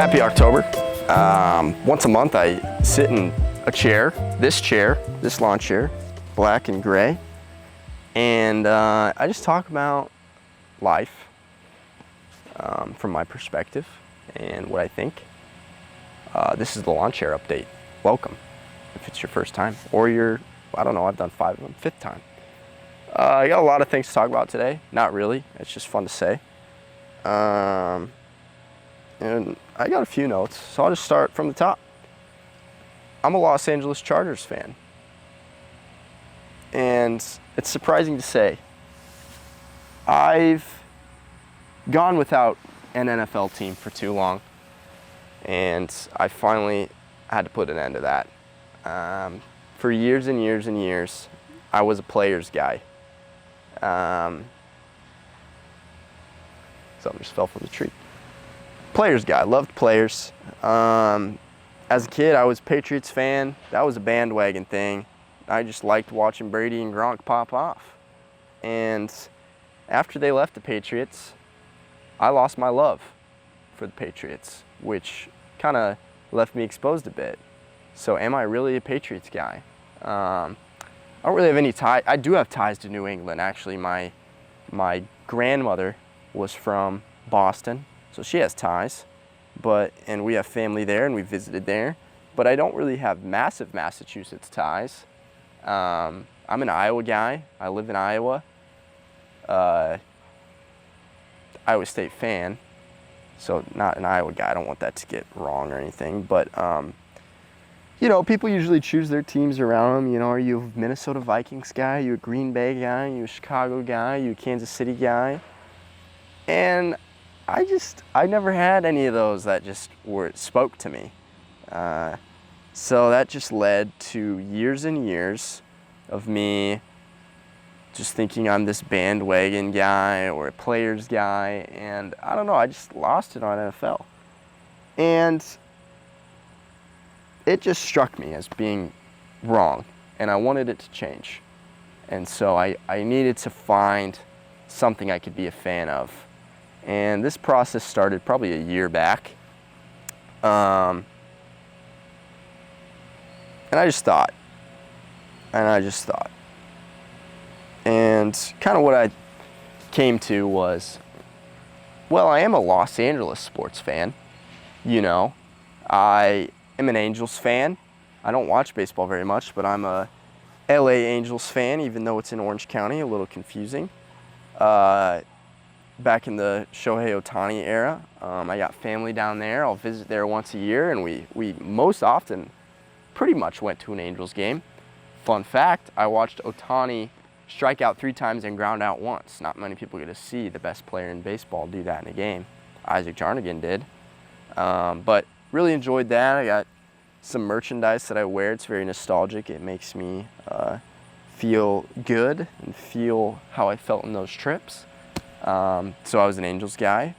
Happy October. Once a month I sit in a chair, this lawn chair, black and gray, and I just talk about life from my perspective and what I think. This is the lawn chair update. Welcome, if it's your first time, or I don't know, I've done 5 of them, 5th time. I got a lot of things to talk about today. Not really, it's just fun to say. And I got a few notes, so I'll just start from the top. I'm a Los Angeles Chargers fan. And it's surprising to say, I've gone without an NFL team for too long. And I finally had to put an end to that. For years and years and years, I was a players guy. Something just fell from the tree. Players guy, loved players. As a kid, I was a Patriots fan. That was a bandwagon thing. I just liked watching Brady and Gronk pop off. And after they left the Patriots, I lost my love for the Patriots, which kind of left me exposed a bit. So am I really a Patriots guy? I don't really have any ties. I do have ties to New England. Actually, my grandmother was from Boston, so she has ties, and we have family there and we visited there, but I don't really have massive Massachusetts ties. I'm an Iowa guy. I live in Iowa. Iowa State fan, so not an Iowa guy. I don't want that to get wrong or anything, but you know, people usually choose their teams around them. You know, are you a Minnesota Vikings guy? Are you a Green Bay guy? Are you a Chicago guy? Are you a Kansas City guy? And I never had any of those that just spoke to me. So that just led to years and years of me just thinking I'm this bandwagon guy or a players guy, and I don't know, I just lost it on NFL. And it just struck me as being wrong, and I wanted it to change. And so I needed to find something I could be a fan of. And this process started probably a year back. And I just thought. And kind of what I came to was, well, I am a Los Angeles sports fan. You know, I am an Angels fan. I don't watch baseball very much, but I'm a LA Angels fan, even though it's in Orange County, a little confusing. Back in the Shohei Ohtani era, I got family down there. I'll visit there once a year, and we most often pretty much went to an Angels game. Fun fact, I watched Ohtani strike out 3 times and ground out once. Not many people get to see the best player in baseball do that in a game. Isaac Jarnigan did. But really enjoyed that. I got some merchandise that I wear. It's very nostalgic. It makes me feel good and feel how I felt in those trips. So I was an Angels guy.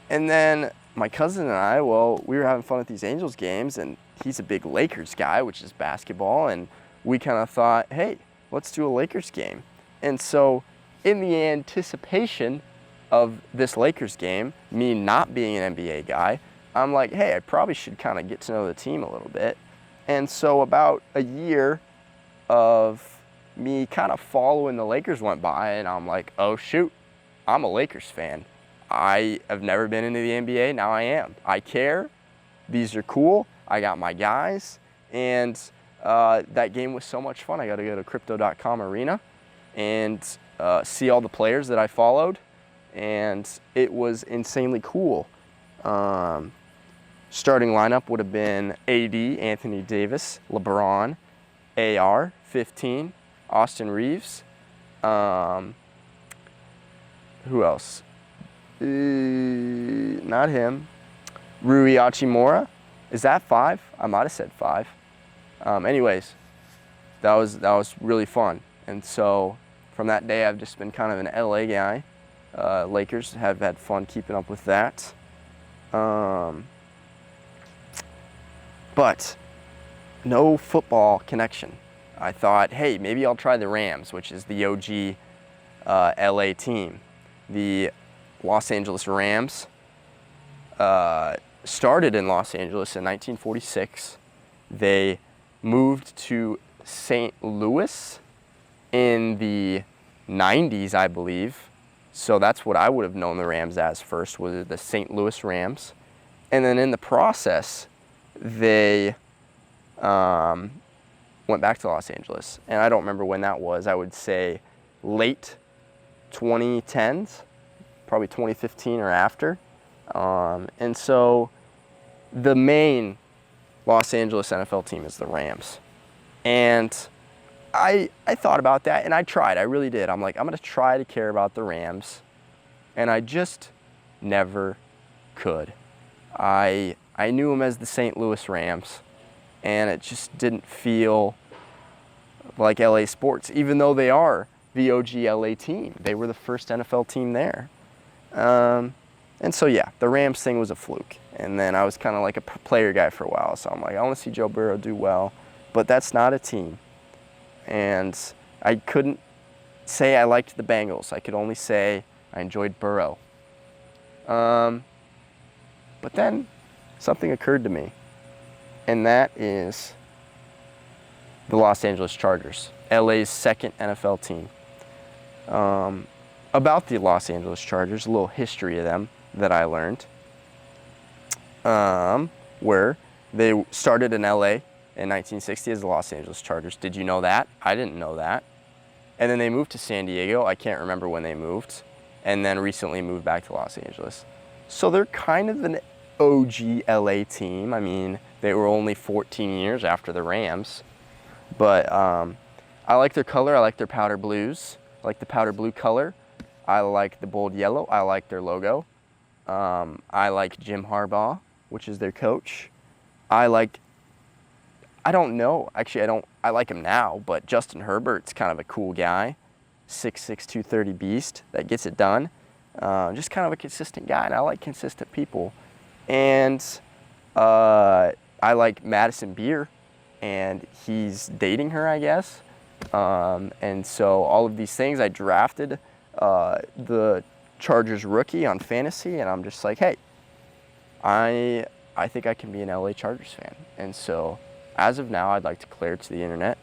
And then my cousin and I, well, we were having fun at these Angels games, and he's a big Lakers guy, which is basketball, and we kind of thought, hey, let's do a Lakers game. And so in the anticipation of this Lakers game, me not being an NBA guy, I'm like, hey, I probably should kind of get to know the team a little bit. And so about a year of me kind of following the Lakers went by, and I'm like, oh shoot, I'm a Lakers fan. I have never been into the NBA, now I am. I care, these are cool, I got my guys, and that game was so much fun. I got to go to Crypto.com Arena and see all the players that I followed, and it was insanely cool. Starting lineup would have been AD, Anthony Davis, LeBron, AR, 15, Austin Reeves, who else? Not him. Rui Hachimura. Is that 5? I might have said 5. Anyways, that was really fun. And so from that day, I've just been kind of an LA guy. Lakers, have had fun keeping up with that. But no football connection. I thought, hey, maybe I'll try the Rams, which is the OG LA team. The Los Angeles Rams started in Los Angeles in 1946. They moved to St. Louis in the 90s, I believe. So that's what I would have known the Rams as first, was the St. Louis Rams. And then in the process, they went back to Los Angeles. And I don't remember when that was. I would say late 2010s, probably 2015 or after. And so the main Los Angeles NFL team is the Rams. And I thought about that, and I tried. I really did. I'm like, I'm going to try to care about the Rams. And I just never could. I knew them as the St. Louis Rams, and it just didn't feel like LA sports, even though they are the OG LA team. They were the first NFL team there. And so, yeah, the Rams thing was a fluke. And then I was kind of like a player guy for a while. So I'm like, I want to see Joe Burrow do well. But that's not a team. And I couldn't say I liked the Bengals. I could only say I enjoyed Burrow. But then something occurred to me. And that is the Los Angeles Chargers, LA's second NFL team. About the Los Angeles Chargers, a little history of them that I learned, where they started in LA in 1960 as the Los Angeles Chargers. Did you know that? I didn't know that. And then they moved to San Diego. I can't remember when they moved. And then recently moved back to Los Angeles. So they're kind of an OG LA team. I mean, they were only 14 years after the Rams. But I like their color. I like their powder blues. I like the powder blue color. I like the bold yellow. I like their logo. I like Jim Harbaugh, which is their coach. I like him now, but Justin Herbert's kind of a cool guy. 6'6", 230 beast that gets it done. Just kind of a consistent guy, and I like consistent people. And I like Madison Beer, and he's dating her, I guess. And so all of these things, I drafted the Chargers rookie on fantasy, and I'm just like, hey, I think I can be an LA Chargers fan. And so as of now, I'd like to declare to the internet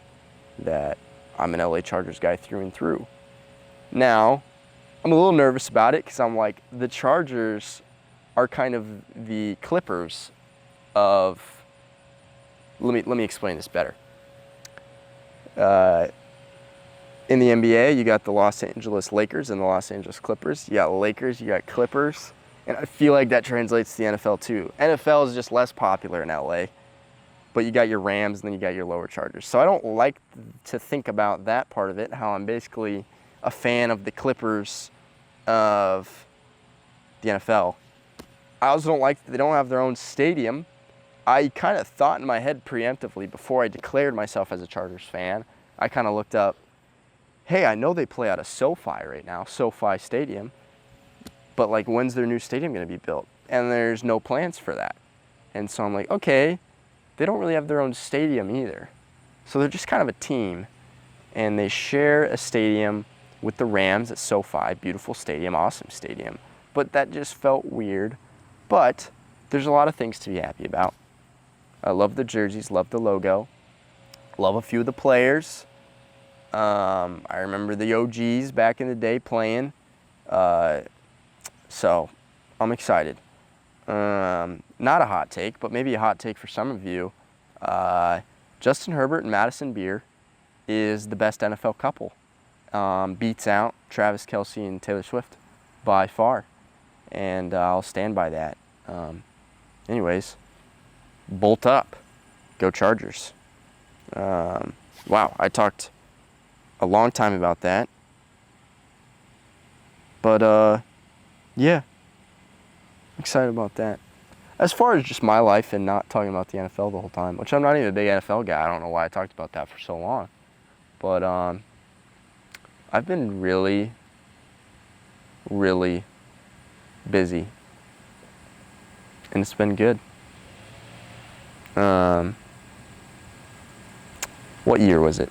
that I'm an LA Chargers guy through and through. Now, I'm a little nervous about it because I'm like, the Chargers are kind of the Clippers of, let me explain this better. In the NBA, you got the Los Angeles Lakers and the Los Angeles Clippers. You got Lakers, you got Clippers. And I feel like that translates to the NFL too. NFL is just less popular in LA. But you got your Rams and then you got your lower Chargers. So I don't like to think about that part of it, how I'm basically a fan of the Clippers of the NFL. I also don't like that they don't have their own stadium. I kind of thought in my head preemptively before I declared myself as a Chargers fan, I kind of looked up, hey, I know they play out of SoFi right now, SoFi Stadium, but like, when's their new stadium going to be built? And there's no plans for that. And so I'm like, okay, they don't really have their own stadium either. So they're just kind of a team, and they share a stadium with the Rams at SoFi, beautiful stadium, awesome stadium. But that just felt weird. But there's a lot of things to be happy about. I love the jerseys, love the logo, love a few of the players. I remember the OGs back in the day playing. So I'm excited. Not a hot take, but maybe a hot take for some of you. Justin Herbert and Madison Beer is the best NFL couple. Beats out Travis Kelce and Taylor Swift by far. And I'll stand by that. Anyways, bolt up. Go Chargers. Wow, I talked a long time about that. But, yeah, I'm excited about that. As far as just my life and not talking about the NFL the whole time, which I'm not even a big NFL guy. I don't know why I talked about that for so long. But I've been really, really busy. And it's been good. What year was it?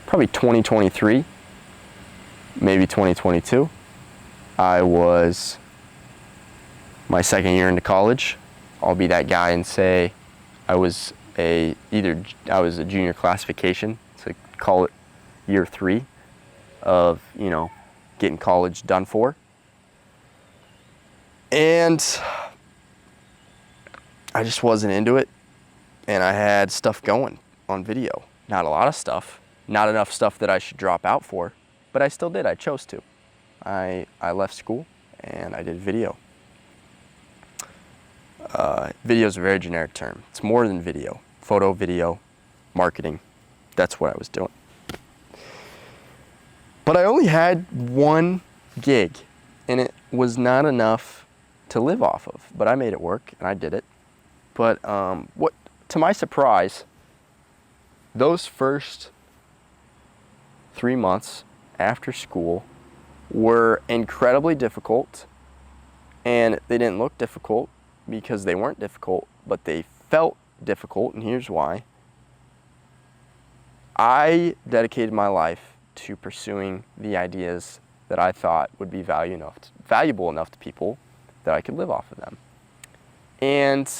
Probably 2023, maybe 2022. My my second year into college, I'll be that guy and say I was a junior classification, so call it year 3 of, getting college done for. And I just wasn't into it, and I had stuff going on video. Not a lot of stuff, not enough stuff that I should drop out for, but I still did. I chose to. I left school and I did video. Video is a very generic term. It's more than video. Photo, video, marketing. That's what I was doing. But I only had one gig, and it was not enough to live off of. But I made it work, and I did it. But to my surprise, those first 3 months after school were incredibly difficult, and they didn't look difficult because they weren't difficult, but they felt difficult, and here's why. I dedicated my life to pursuing the ideas that I thought would be valuable enough to people that I could live off of them. And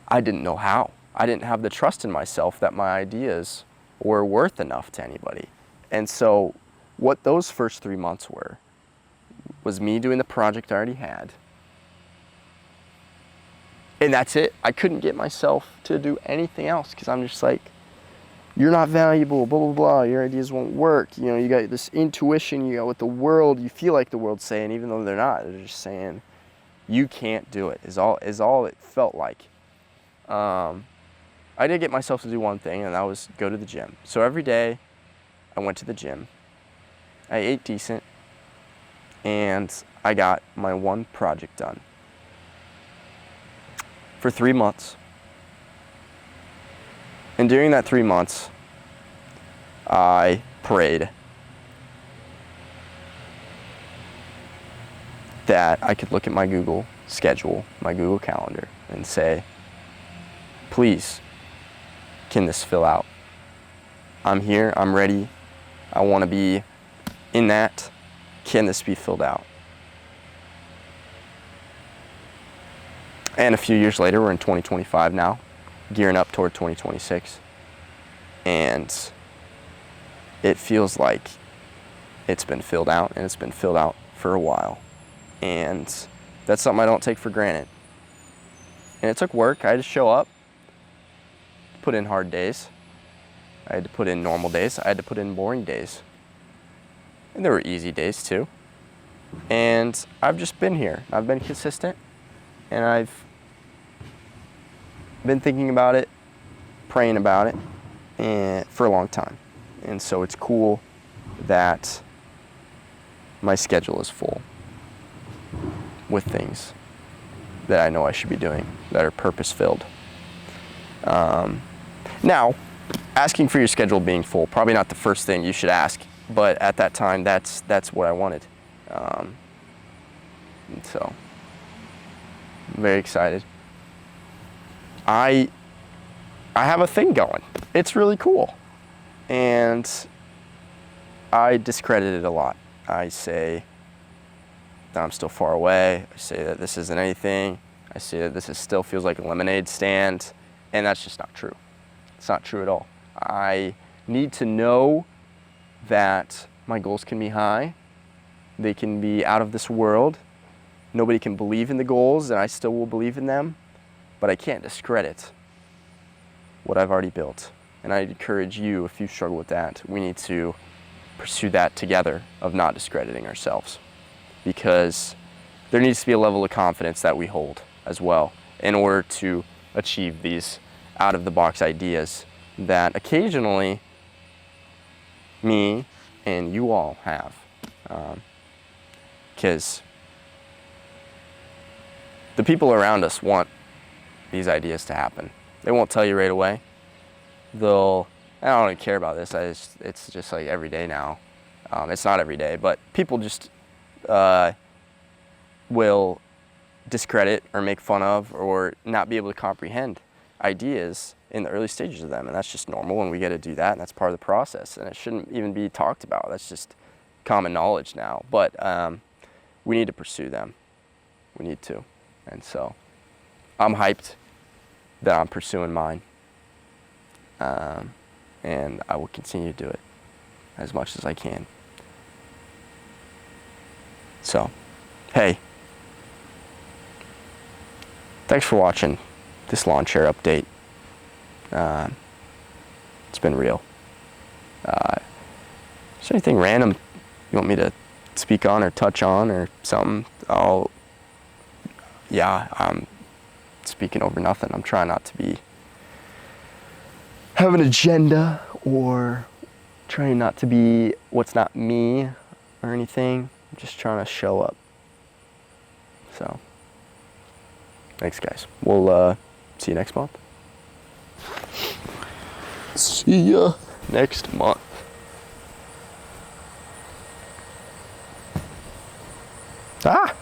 I didn't know how. I didn't have the trust in myself that my ideas were worth enough to anybody. And so what those first 3 months were was me doing the project I already had. And that's it. I couldn't get myself to do anything else because I'm just like, you're not valuable, blah, blah, blah. Your ideas won't work. You got this intuition, you got what the world, you feel like the world's saying, even though they're not. They're just saying, you can't do it, is all it felt like. I did get myself to do one thing, and that was go to the gym. So every day I went to the gym. I ate decent, and I got my one project done. For 3 months. And during that 3 months, I prayed that I could look at my Google schedule, my Google Calendar, and say, please, can this fill out? I'm here, I'm ready, I want to be in that. Can this be filled out? And a few years later, we're in 2025 now, gearing up toward 2026. And it feels like it's been filled out, and it's been filled out for a while. And that's something I don't take for granted. And it took work. I had to show up, put in hard days. I had to put in normal days. I had to put in boring days. And there were easy days too. And I've just been here. I've been consistent, and I've been thinking about it, praying about it, and for a long time. And so it's cool that my schedule is full with things that I know I should be doing that are purpose-filled. Now, asking for your schedule being full, probably not the first thing you should ask, but at that time, that's what I wanted. And so, I'm very excited. I have a thing going. It's really cool. And I discredit it a lot. I say that I'm still far away. I say that this isn't anything. I say that this still feels like a lemonade stand. And that's just not true. It's not true at all. I need to know that my goals can be high. They can be out of this world. Nobody can believe in the goals, and I still will believe in them. But I can't discredit what I've already built. And I encourage you, if you struggle with that, we need to pursue that together of not discrediting ourselves. Because there needs to be a level of confidence that we hold as well in order to achieve these out-of-the-box ideas that occasionally me and you all have. Because the people around us want these ideas to happen. They won't tell you right away. I don't really care about this. It's just like every day now. It's not every day, but people just will discredit or make fun of or not be able to comprehend ideas in the early stages of them, and that's just normal, and we get to do that, and that's part of the process, and it shouldn't even be talked about. That's just common knowledge now, but we need to pursue them. We need to. And so I'm hyped that I'm pursuing mine. And I will continue to do it as much as I can. So, hey, thanks for watching this lawn chair update. It's been real. Is there anything random you want me to speak on or touch on or something? I'm speaking over nothing. I'm trying not to have an agenda or trying not to be what's not me or anything. I'm just trying to show up. So, thanks guys. We'll see you next month. See ya next month. Ah!